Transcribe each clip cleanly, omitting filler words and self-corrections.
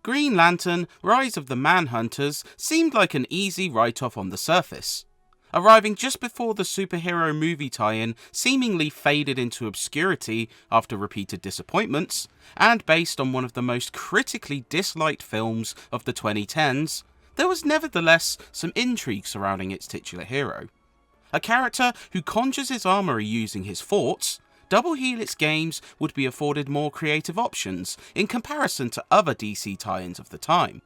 Green Lantern Rise of the Manhunters seemed like an easy write-off on the surface. Arriving just before the superhero movie tie-in seemingly faded into obscurity after repeated disappointments, and based on one of the most critically disliked films of the 2010s, there was nevertheless some intrigue surrounding its titular hero. A character who conjures his armoury using his thoughts, Double Helix Games would be afforded more creative options in comparison to other DC tie-ins of the time.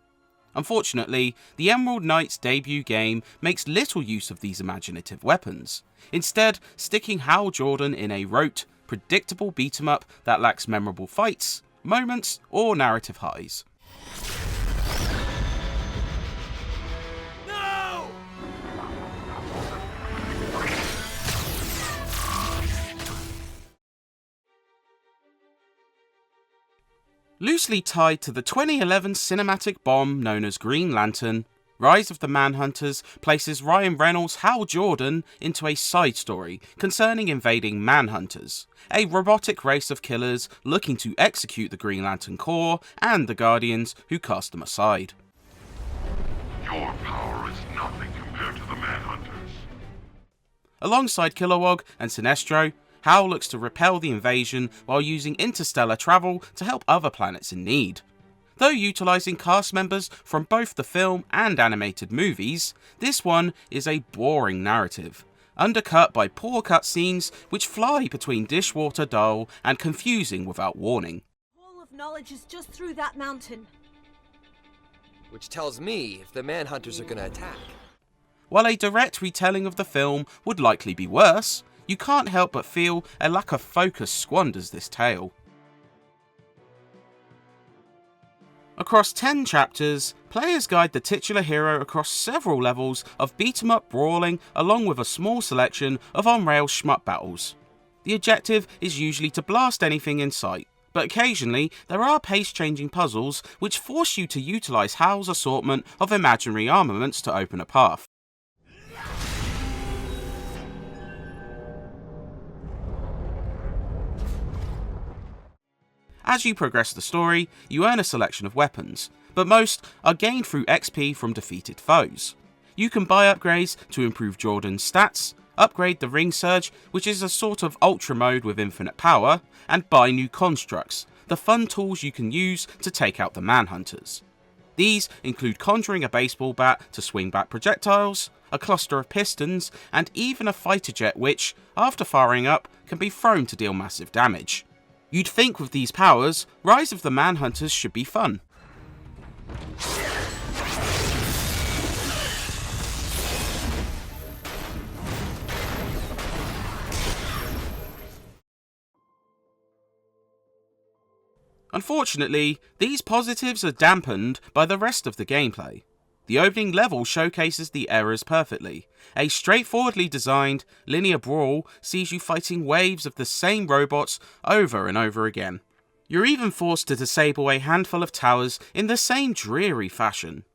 Unfortunately, the Emerald Knights debut game makes little use of these imaginative weapons, instead sticking Hal Jordan in a rote, predictable beat-em-up that lacks memorable fights, moments, or narrative highs. Loosely tied to the 2011 cinematic bomb known as Green Lantern, Rise of the Manhunters places Ryan Reynolds' Hal Jordan into a side story concerning invading Manhunters, a robotic race of killers looking to execute the Green Lantern Corps and the Guardians who cast them aside. Your power is nothing compared to the Manhunters. Alongside Kilowog and Sinestro, Hal looks to repel the invasion while using interstellar travel to help other planets in need. Though utilising cast members from both the film and animated movies, this one is a boring narrative, undercut by poor cutscenes which fly between dishwater dull and confusing without warning. The wall of knowledge is just through that mountain. Which tells me if the Manhunters are gonna attack. While a direct retelling of the film would likely be worse, you can't help but feel a lack of focus squanders this tale. Across 10 chapters, players guide the titular hero across several levels of beat-em-up brawling along with a small selection of on-rails shmup battles. The objective is usually to blast anything in sight, but occasionally there are pace-changing puzzles which force you to utilise Hal's assortment of imaginary armaments to open a path. As you progress the story, you earn a selection of weapons, but most are gained through XP from defeated foes. You can buy upgrades to improve Jordan's stats, upgrade the Ring Surge, which is a sort of ultra mode with infinite power, and buy new constructs, the fun tools you can use to take out the Manhunters. These include conjuring a baseball bat to swing back projectiles, a cluster of pistons, and even a fighter jet which, after firing up, can be thrown to deal massive damage. You'd think with these powers, Rise of the Manhunters should be fun. Unfortunately, these positives are dampened by the rest of the gameplay. The opening level showcases the errors perfectly. A straightforwardly designed, linear brawl sees you fighting waves of the same robots over and over again. You're even forced to disable a handful of towers in the same dreary fashion.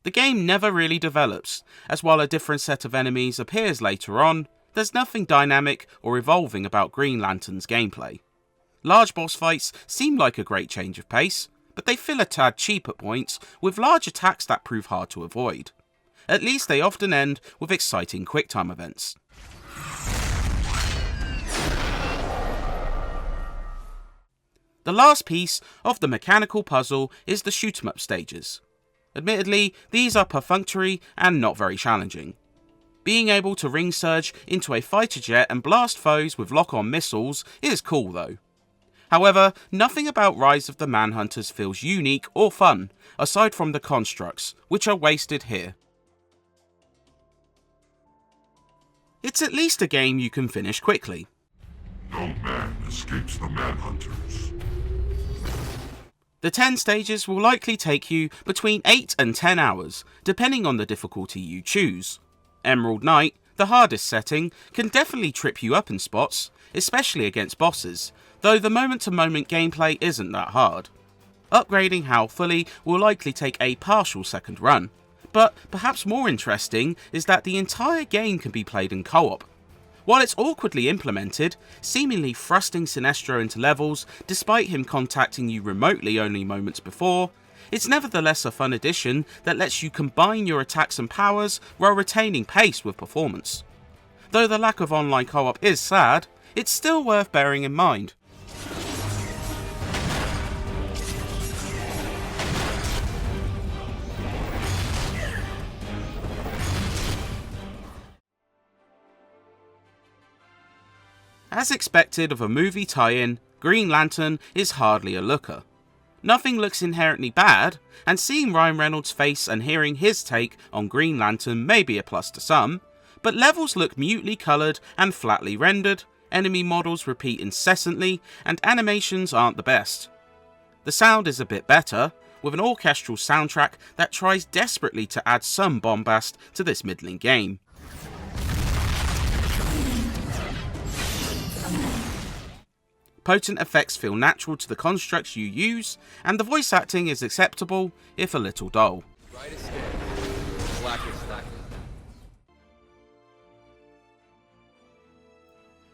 The game never really develops, as while a different set of enemies appears later on, there's nothing dynamic or evolving about Green Lantern's gameplay. Large boss fights seem like a great change of pace, but they feel a tad cheap at points, with large attacks that prove hard to avoid. At least they often end with exciting quick-time events. The last piece of the mechanical puzzle is the shoot-'em-up stages. Admittedly, these are perfunctory and not very challenging. Being able to ring surge into a fighter jet and blast foes with lock-on missiles is cool though. However, nothing about Rise of the Manhunters feels unique or fun, aside from the constructs, which are wasted here. It's at least a game you can finish quickly. No man escapes the Manhunters. The 10 stages will likely take you between 8 and 10 hours, depending on the difficulty you choose. Emerald Knight, the hardest setting, can definitely trip you up in spots, especially against bosses, though the moment-to-moment gameplay isn't that hard. Upgrading Hal fully will likely take a partial second run, but perhaps more interesting is that the entire game can be played in co-op. While it's awkwardly implemented, seemingly thrusting Sinestro into levels despite him contacting you remotely only moments before, it's nevertheless a fun addition that lets you combine your attacks and powers while retaining pace with performance. Though the lack of online co-op is sad, it's still worth bearing in mind. As expected of a movie tie-in, Green Lantern is hardly a looker. Nothing looks inherently bad, and seeing Ryan Reynolds' face and hearing his take on Green Lantern may be a plus to some, but levels look mutely coloured and flatly rendered, enemy models repeat incessantly, and animations aren't the best. The sound is a bit better, with an orchestral soundtrack that tries desperately to add some bombast to this middling game. Potent effects feel natural to the constructs you use, and the voice acting is acceptable, if a little dull. Right as skin. Black as black.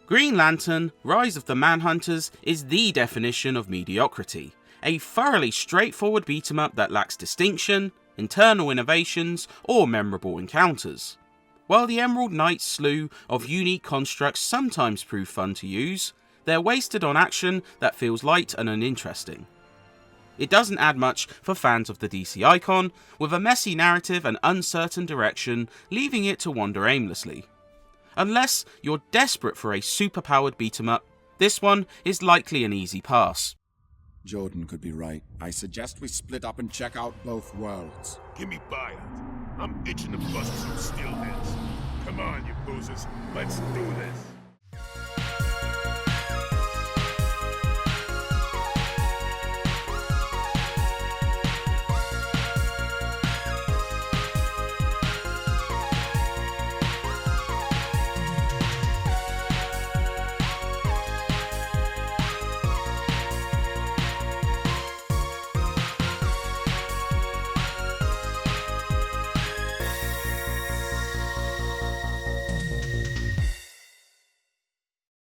Green Lantern, Rise of the Manhunters is the definition of mediocrity, a thoroughly straightforward beat-em-up that lacks distinction, internal innovations, or memorable encounters. While the Emerald Knight's slew of unique constructs sometimes prove fun to use, they're wasted on action that feels light and uninteresting. It doesn't add much for fans of the DC icon, with a messy narrative and uncertain direction leaving it to wander aimlessly. Unless you're desperate for a super-powered beat-em-up, this one is likely an easy pass. Jordan could be right. I suggest we split up and check out both worlds. Give me Bayard. I'm itching to bust some steel heads. Come on, you boozers. Let's do this.